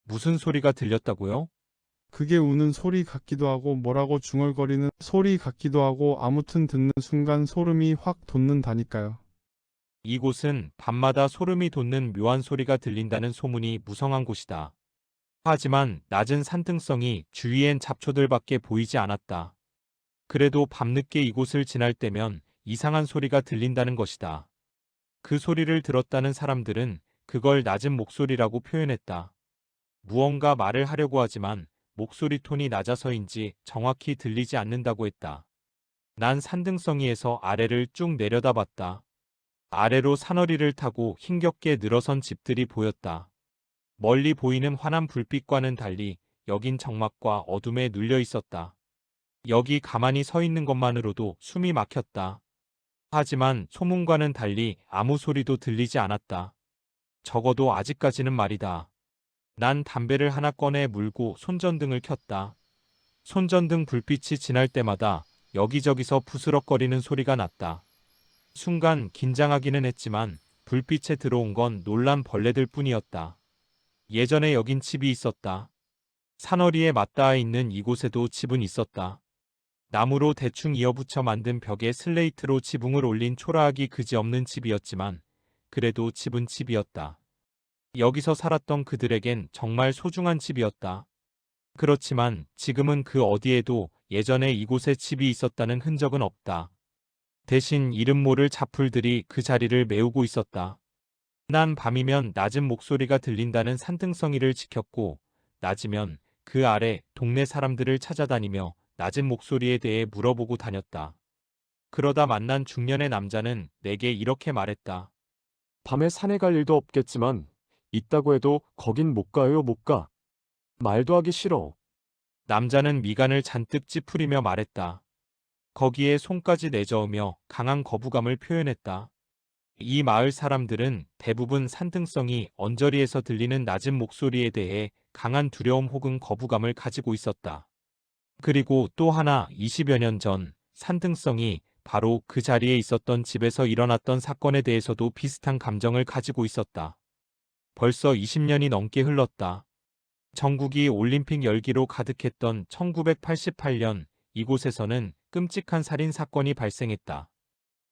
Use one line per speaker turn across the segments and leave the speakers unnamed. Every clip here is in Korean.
무슨 소리가 들렸다고요?
그게 우는 소리 같기도 하고 뭐라고 중얼거리는 소리 같기도 하고 아무튼 듣는 순간 소름이 확 돋는다니까요.
이곳은 밤마다 소름이 돋는 묘한 소리가 들린다는 소문이 무성한 곳이다. 하지만 낮은 산등성이 주위엔 잡초들밖에 보이지 않았다. 그래도 밤늦게 이곳을 지날 때면 이상한 소리가 들린다는 것이다. 그 소리를 들었다는 사람들은 그걸 낮은 목소리라고 표현했다. 무언가 말을 하려고 하지만 목소리 톤이 낮아서인지 정확히 들리지 않는다고 했다. 난 산등성이에서 아래를 쭉 내려다봤다. 아래로 산허리를 타고 힘겹게 늘어선 집들이 보였다. 멀리 보이는 환한 불빛과는 달리 여긴 적막과 어둠에 눌려 있었다. 여기 가만히 서 있는 것만으로도 숨이 막혔다. 하지만 소문과는 달리 아무 소리도 들리지 않았다. 적어도 아직까지는 말이다. 난 담배를 하나 꺼내 물고 손전등을 켰다. 손전등 불빛이 지날 때마다 여기저기서 부스럭거리는 소리가 났다. 순간 긴장하기는 했지만 불빛에 들어온 건 놀란 벌레들 뿐이었다. 예전에 여긴 집이 있었다. 산허리에 맞닿아 있는 이곳에도 집은 있었다. 나무로 대충 이어붙여 만든 벽에 슬레이트로 지붕을 올린 초라하기 그지없는 집이었지만 그래도 집은 집이었다. 여기서 살았던 그들에겐 정말 소중한 집이었다. 그렇지만 지금은 그 어디에도 예전에 이곳에 집이 있었다는 흔적은 없다. 대신 이름 모를 잡풀들이 그 자리를 메우고 있었다. 난 밤이면 낮은 목소리가 들린다는 산등성이를 지켰고, 낮이면 그 아래 동네 사람들을 찾아다니며 낮은 목소리에 대해 물어보고 다녔다. 그러다 만난 중년의 남자는 내게 이렇게 말했다.
밤에 산에 갈 일도 없겠지만 있다고 해도 거긴 못 가요, 못 가. 말도 하기 싫어.
남자는 미간을 잔뜩 찌푸리며 말했다. 거기에 손까지 내저으며 강한 거부감을 표현했다. 이 마을 사람들은 대부분 산등성이 언저리에서 들리는 낮은 목소리에 대해 강한 두려움 혹은 거부감을 가지고 있었다. 그리고 또 하나 20여 년 전 산등성이 바로 그 자리에 있었던 집에서 일어났던 사건에 대해서도 비슷한 감정을 가지고 있었다. 벌써 20년이 넘게 흘렀다. 전국이 올림픽 열기로 가득했던 1988년 이곳에서는 끔찍한 살인 사건이 발생했다.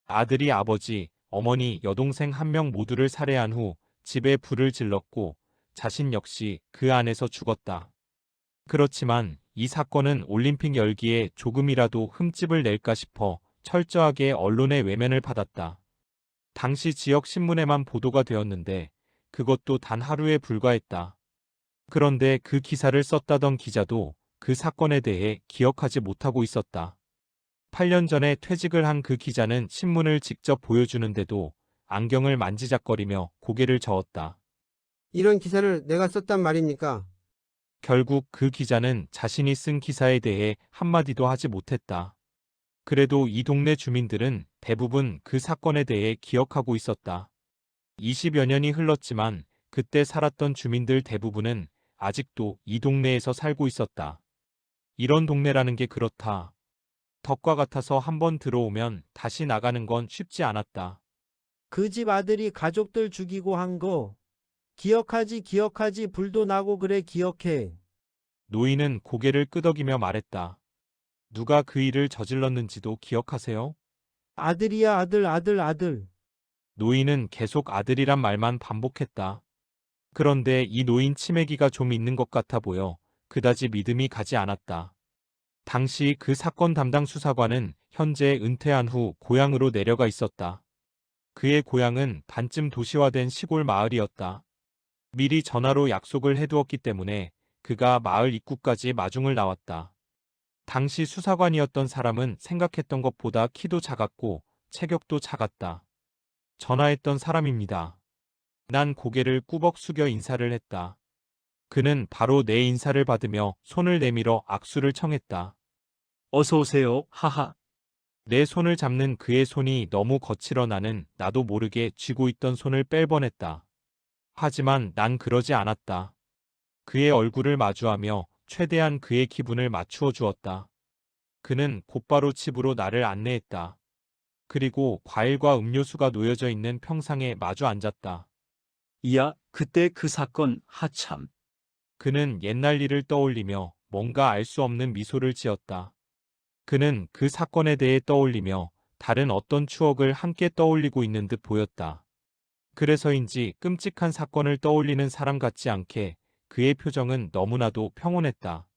아들이 아버지, 어머니, 여동생 한 명 모두를 살해한 후 집에 불을 질렀고 자신 역시 그 안에서 죽었다. 그렇지만 이 사건은 올림픽 열기에 조금이라도 흠집을 낼까 싶어 철저하게 언론의 외면을 받았다. 당시 지역 신문에만 보도가 되었는데 그것도 단 하루에 불과했다. 그런데 그 기사를 썼다던 기자도 그 사건에 대해 기억하지 못하고 있었다. 8년 전에 퇴직을 한 그 기자는 신문을 직접 보여주는데도 안경을 만지작거리며 고개를 저었다.
이런 기사를 내가 썼단 말입니까?
결국 그 기자는 자신이 쓴 기사에 대해 한마디도 하지 못했다. 그래도 이 동네 주민들은 대부분 그 사건에 대해 기억하고 있었다. 20여 년이 흘렀지만 그때 살았던 주민들 대부분은 아직도 이 동네에서 살고 있었다. 이런 동네라는 게 그렇다. 덕과 같아서 한번 들어오면 다시 나가는 건 쉽지 않았다.
그 집 아들이 가족들 죽이고 한 거 기억하지 불도 나고 그래 기억해.
노인은 고개를 끄덕이며 말했다. 누가 그 일을 저질렀는지도 기억하세요?
아들이야 아들.
노인은 계속 아들이란 말만 반복했다. 그런데 이 노인 치매기가 좀 있는 것 같아 보여 그다지 믿음이 가지 않았다. 당시 그 사건 담당 수사관은 현재 은퇴한 후 고향으로 내려가 있었다. 그의 고향은 반쯤 도시화된 시골 마을이었다. 미리 전화로 약속을 해두었기 때문에 그가 마을 입구까지 마중을 나왔다. 당시 수사관이었던 사람은 생각했던 것보다 키도 작았고 체격도 작았다. 전화했던 사람입니다. 난 고개를 꾸벅 숙여 인사를 했다. 그는 바로 내 인사를 받으며 손을 내밀어 악수를 청했다.
어서 오세요. 하하.
내 손을 잡는 그의 손이 너무 거칠어 나는 나도 모르게 쥐고 있던 손을 뺄 뻔했다. 하지만 난 그러지 않았다. 그의 얼굴을 마주하며 최대한 그의 기분을 맞추어 주었다. 그는 곧바로 집으로 나를 안내했다. 그리고 과일과 음료수가 놓여져 있는 평상에 마주 앉았다.
이야, 그때 그 사건 하참.
그는 옛날 일을 떠올리며 뭔가 알 수 없는 미소를 지었다. 그는 그 사건에 대해 떠올리며 다른 어떤 추억을 함께 떠올리고 있는 듯 보였다. 그래서인지 끔찍한 사건을 떠올리는 사람 같지 않게 그의 표정은 너무나도 평온했다.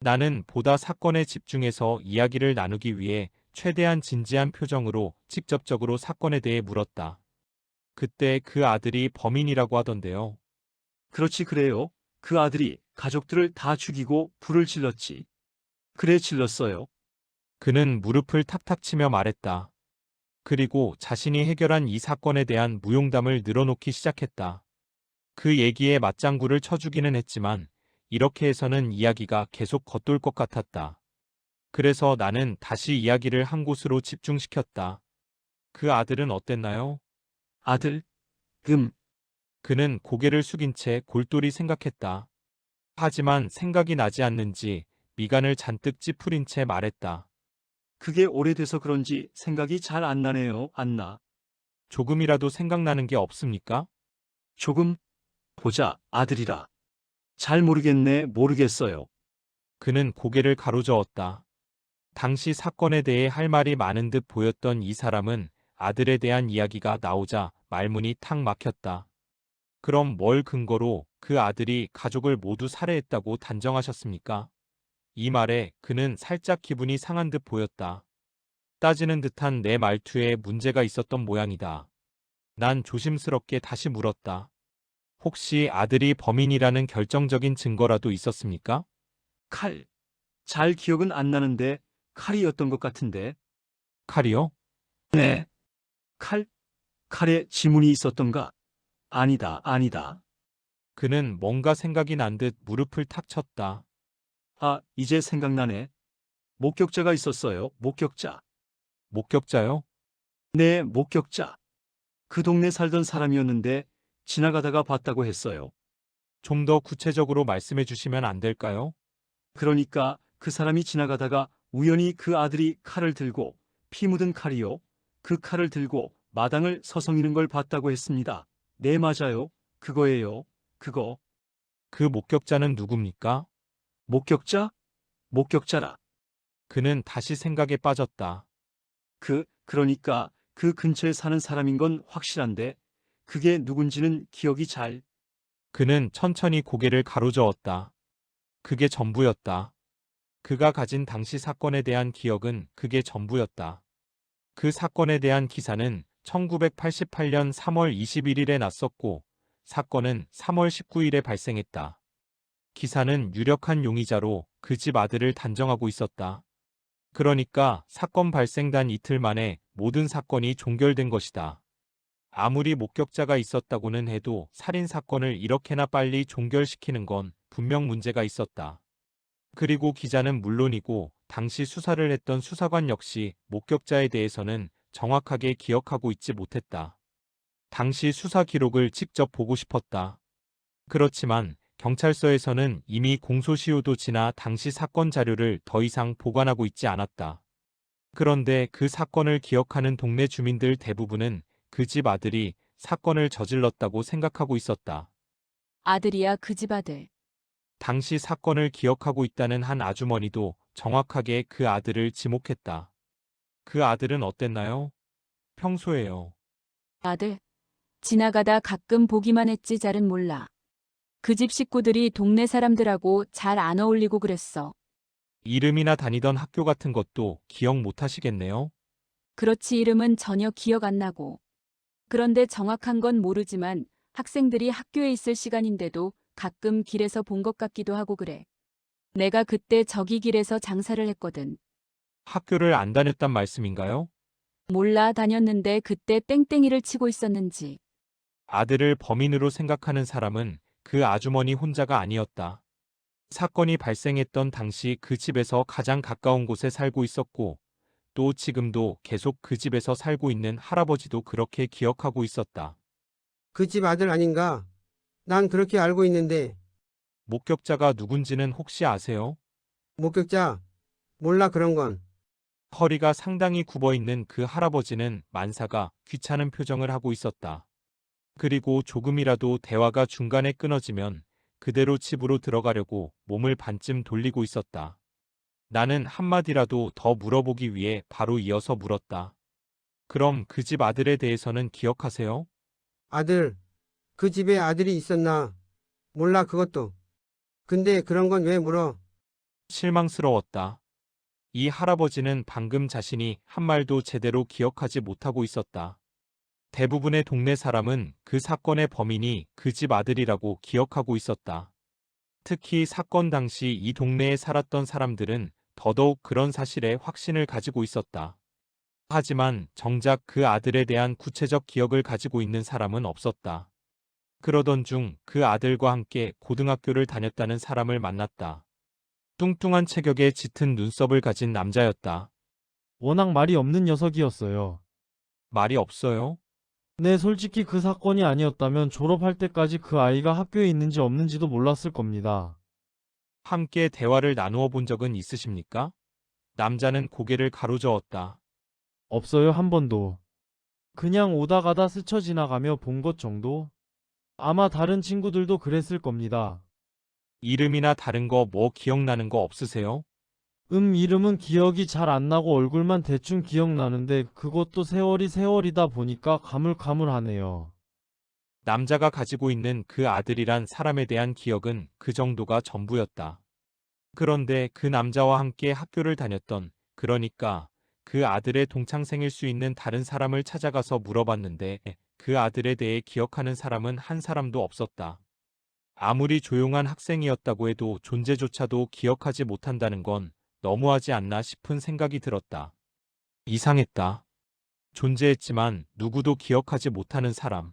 나는 보다 사건에 집중해서 이야기를 나누기 위해 최대한 진지한 표정으로 직접적으로 사건에 대해 물었다. 그때 그 아들이 범인이라고 하던데요.
그렇지 그래요. 그 아들이 가족들을 다 죽이고 불을 질렀지. 그래 질렀어요.
그는 무릎을 탁탁 치며 말했다. 그리고 자신이 해결한 이 사건에 대한 무용담을 늘어놓기 시작했다. 그 얘기에 맞장구를 쳐주기는 했지만 이렇게 해서는 이야기가 계속 겉돌 것 같았다. 그래서 나는 다시 이야기를 한 곳으로 집중시켰다. 그 아들은 어땠나요?
아들,
그는 고개를 숙인 채 골똘히 생각했다. 하지만 생각이 나지 않는지 미간을 잔뜩 찌푸린 채 말했다.
그게 오래돼서 그런지 생각이 잘 안 나네요. 안 나.
조금이라도 생각나는 게 없습니까?
조금 보자. 아들이라. 잘 모르겠네. 모르겠어요.
그는 고개를 가로저었다. 당시 사건에 대해 할 말이 많은 듯 보였던 이 사람은 아들에 대한 이야기가 나오자 말문이 탁 막혔다. 그럼 뭘 근거로 그 아들이 가족을 모두 살해했다고 단정하셨습니까? 이 말에 그는 살짝 기분이 상한 듯 보였다. 따지는 듯한 내 말투에 문제가 있었던 모양이다. 난 조심스럽게 다시 물었다. 혹시 아들이 범인이라는 결정적인 증거라도 있었습니까?
칼. 잘 기억은 안 나는데 칼이었던 것 같은데.
칼이요?
네. 칼? 칼에 지문이 있었던가? 아니다, 아니다.
그는 뭔가 생각이 난 듯 무릎을 탁 쳤다.
아, 이제 생각나네. 목격자가 있었어요. 목격자.
목격자요?
네, 목격자. 그 동네 살던 사람이었는데 지나가다가 봤다고 했어요.
좀 더 구체적으로 말씀해 주시면 안 될까요?
그러니까 그 사람이 지나가다가 우연히 그 아들이 칼을 들고 피 묻은 칼이요. 그 칼을 들고 마당을 서성이는 걸 봤다고 했습니다. 네, 맞아요. 그거예요. 그거.
그 목격자는 누굽니까?
목격자? 목격자라.
그는 다시 생각에 빠졌다.
그러니까 그 근처에 사는 사람인 건 확실한데 그게 누군지는 기억이 잘.
그는 천천히 고개를 가로저었다. 그게 전부였다. 그가 가진 당시 사건에 대한 기억은 그게 전부였다. 그 사건에 대한 기사는 1988년 3월 21일에 났었고, 사건은 3월 19일에 발생했다. 기사는 유력한 용의자로 그 집 아들을 단정하고 있었다. 그러니까 사건 발생 단 이틀 만에 모든 사건이 종결된 것이다. 아무리 목격자가 있었다고는 해도 살인 사건을 이렇게나 빨리 종결시키는 건 분명 문제가 있었다. 그리고 기자는 물론이고 당시 수사를 했던 수사관 역시 목격자에 대해서는 정확하게 기억하고 있지 못했다. 당시 수사 기록을 직접 보고 싶었다. 그렇지만 경찰서에서는 이미 공소시효도 지나 당시 사건 자료를 더 이상 보관하고 있지 않았다. 그런데 그 사건을 기억하는 동네 주민들 대부분은 그 집 아들이 사건을 저질렀다고 생각하고 있었다.
아들이야 그 집 아들.
당시 사건을 기억하고 있다는 한 아주머니도 정확하게 그 아들을 지목했다. 그 아들은 어땠나요? 평소에요.
아들. 지나가다 가끔 보기만 했지 잘은 몰라. 그 집 식구들이 동네 사람들하고 잘 안 어울리고 그랬어.
이름이나 다니던 학교 같은 것도 기억 못 하시겠네요?
그렇지 이름은 전혀 기억 안 나고. 그런데 정확한 건 모르지만 학생들이 학교에 있을 시간인데도 가끔 길에서 본 것 같기도 하고 그래. 내가 그때 저기 길에서 장사를 했거든.
학교를 안 다녔단 말씀인가요?
몰라 다녔는데 그때 땡땡이를 치고 있었는지.
아들을 범인으로 생각하는 사람은 그 아주머니 혼자가 아니었다. 사건이 발생했던 당시 그 집에서 가장 가까운 곳에 살고 있었고, 또 지금도 계속 그 집에서 살고 있는 할아버지도 그렇게 기억하고 있었다.
그 집 아들 아닌가? 난 그렇게 알고 있는데.
목격자가 누군지는 혹시 아세요?
목격자? 몰라 그런 건.
허리가 상당히 굽어 있는 그 할아버지는 만사가 귀찮은 표정을 하고 있었다. 그리고 조금이라도 대화가 중간에 끊어지면 그대로 집으로 들어가려고 몸을 반쯤 돌리고 있었다. 나는 한마디라도 더 물어보기 위해 바로 이어서 물었다. 그럼 그 집 아들에 대해서는 기억하세요?
아들, 그 집에 아들이 있었나? 몰라, 그것도. 근데 그런 건 왜 물어?
실망스러웠다. 이 할아버지는 방금 자신이 한 말도 제대로 기억하지 못하고 있었다. 대부분의 동네 사람은 그 사건의 범인이 그 집 아들이라고 기억하고 있었다. 특히 사건 당시 이 동네에 살았던 사람들은 더더욱 그런 사실에 확신을 가지고 있었다. 하지만 정작 그 아들에 대한 구체적 기억을 가지고 있는 사람은 없었다. 그러던 중 그 아들과 함께 고등학교를 다녔다는 사람을 만났다. 뚱뚱한 체격에 짙은 눈썹을 가진 남자였다.
워낙 말이 없는 녀석이었어요.
말이 없어요?
네, 솔직히 그 사건이 아니었다면 졸업할 때까지 그 아이가 학교에 있는지 없는지도 몰랐을 겁니다.
함께 대화를 나누어 본 적은 있으십니까? 남자는 고개를 가로저었다.
없어요, 한 번도. 그냥 오다 가다 스쳐 지나가며 본 것 정도? 아마 다른 친구들도 그랬을 겁니다.
이름이나 다른 거 뭐 기억나는 거 없으세요?
이름은 기억이 잘 안 나고 얼굴만 대충 기억나는데 그것도 세월이다 보니까 가물가물하네요.
남자가 가지고 있는 그 아들이란 사람에 대한 기억은 그 정도가 전부였다. 그런데 그 남자와 함께 학교를 다녔던, 그러니까 그 아들의 동창생일 수 있는 다른 사람을 찾아가서 물어봤는데 그 아들에 대해 기억하는 사람은 한 사람도 없었다. 아무리 조용한 학생이었다고 해도 존재조차도 기억하지 못한다는 건 너무하지 않나 싶은 생각이 들었다. 이상했다. 존재했지만 누구도 기억하지 못하는 사람.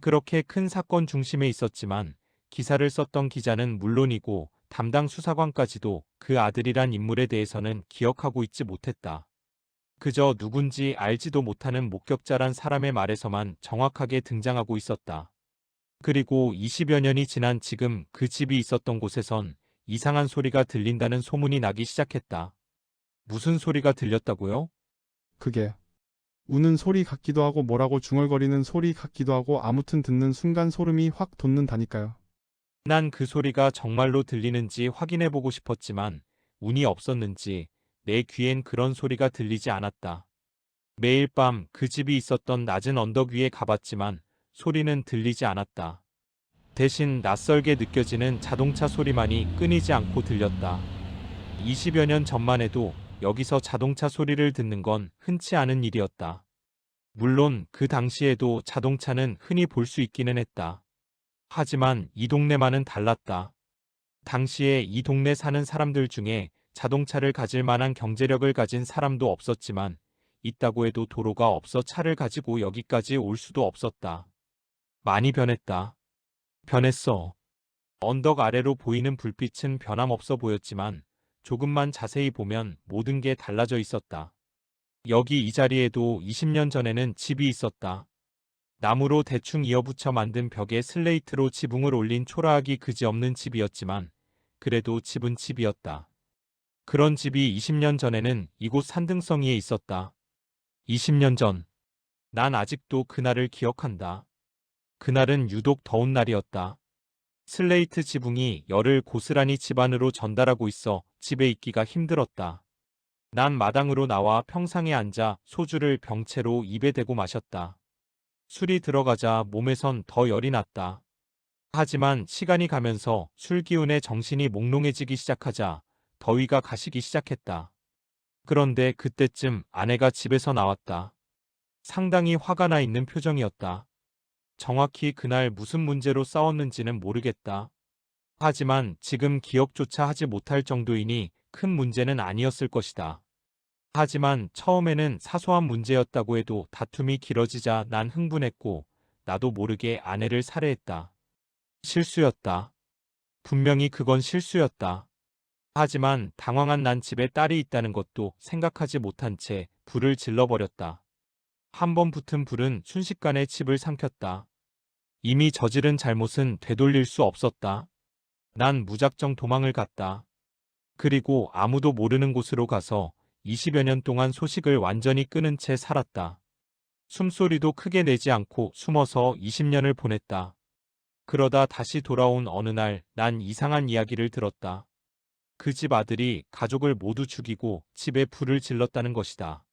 그렇게 큰 사건 중심에 있었지만 기사를 썼던 기자는 물론이고 담당 수사관까지도 그 아들이란 인물에 대해서는 기억하고 있지 못했다. 그저 누군지 알지도 못하는 목격자란 사람의 말에서만 정확하게 등장하고 있었다. 그리고 20여 년이 지난 지금 그 집이 있었던 곳에선 이상한 소리가 들린다는 소문이 나기 시작했다. 무슨 소리가 들렸다고요?
그게 우는 소리 같기도 하고 뭐라고 중얼거리는 소리 같기도 하고 아무튼 듣는 순간 소름이 확 돋는다니까요.
난 그 소리가 정말로 들리는지 확인해보고 싶었지만 운이 없었는지 내 귀엔 그런 소리가 들리지 않았다. 매일 밤 그 집이 있었던 낮은 언덕 위에 가봤지만 소리는 들리지 않았다. 대신 낯설게 느껴지는 자동차 소리만이 끊이지 않고 들렸다. 20여 년 전만 해도 여기서 자동차 소리를 듣는 건 흔치 않은 일이었다. 물론 그 당시에도 자동차는 흔히 볼 수 있기는 했다. 하지만 이 동네만은 달랐다. 당시에 이 동네 사는 사람들 중에 자동차를 가질 만한 경제력을 가진 사람도 없었지만 있다고 해도 도로가 없어 차를 가지고 여기까지 올 수도 없었다. 많이 변했다. 변했어. 언덕 아래로 보이는 불빛은 변함없어 보였지만 조금만 자세히 보면 모든 게 달라져 있었다. 여기 이 자리에도 20년 전에는 집이 있었다. 나무로 대충 이어붙여 만든 벽에 슬레이트로 지붕을 올린 초라하기 그지없는 집이었지만 그래도 집은 집이었다. 그런 집이 20년 전에는 이곳 산등성이에 있었다. 20년 전. 난 아직도 그날을 기억한다. 그날은 유독 더운 날이었다. 슬레이트 지붕이 열을 고스란히 집 안으로 전달하고 있어 집에 있기가 힘들었다. 난 마당으로 나와 평상에 앉아 소주를 병채로 입에 대고 마셨다. 술이 들어가자 몸에선 더 열이 났다. 하지만 시간이 가면서 술 기운에 정신이 몽롱해지기 시작하자 더위가 가시기 시작했다. 그런데 그때쯤 아내가 집에서 나왔다. 상당히 화가 나 있는 표정이었다. 정확히 그날 무슨 문제로 싸웠는지는 모르겠다. 하지만 지금 기억조차 하지 못할 정도이니 큰 문제는 아니었을 것이다. 하지만 처음에는 사소한 문제였다고 해도 다툼이 길어지자 난 흥분했고 나도 모르게 아내를 살해했다. 실수였다. 분명히 그건 실수였다. 하지만 당황한 난 집에 딸이 있다는 것도 생각하지 못한 채 불을 질러버렸다. 한 번 붙은 불은 순식간에 집을 삼켰다. 이미 저지른 잘못은 되돌릴 수 없었다. 난 무작정 도망을 갔다. 그리고 아무도 모르는 곳으로 가서 20여 년 동안 소식을 완전히 끊은 채 살았다. 숨소리도 크게 내지 않고 숨어서 20년을 보냈다. 그러다 다시 돌아온 어느 날 난 이상한 이야기를 들었다. 그 집 아들이 가족을 모두 죽이고 집에 불을 질렀다는 것이다.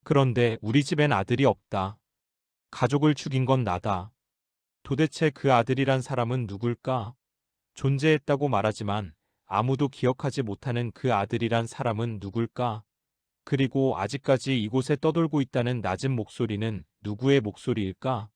그런데 우리 집엔 아들이 없다. 가족을 죽인 건 나다. 도대체 그 아들이란 사람은 누굴까? 존재했다고 말하지만 아무도 기억하지 못하는 그 아들이란 사람은 누굴까? 그리고 아직까지 이곳에 떠돌고 있다는 낮은 목소리는 누구의 목소리일까?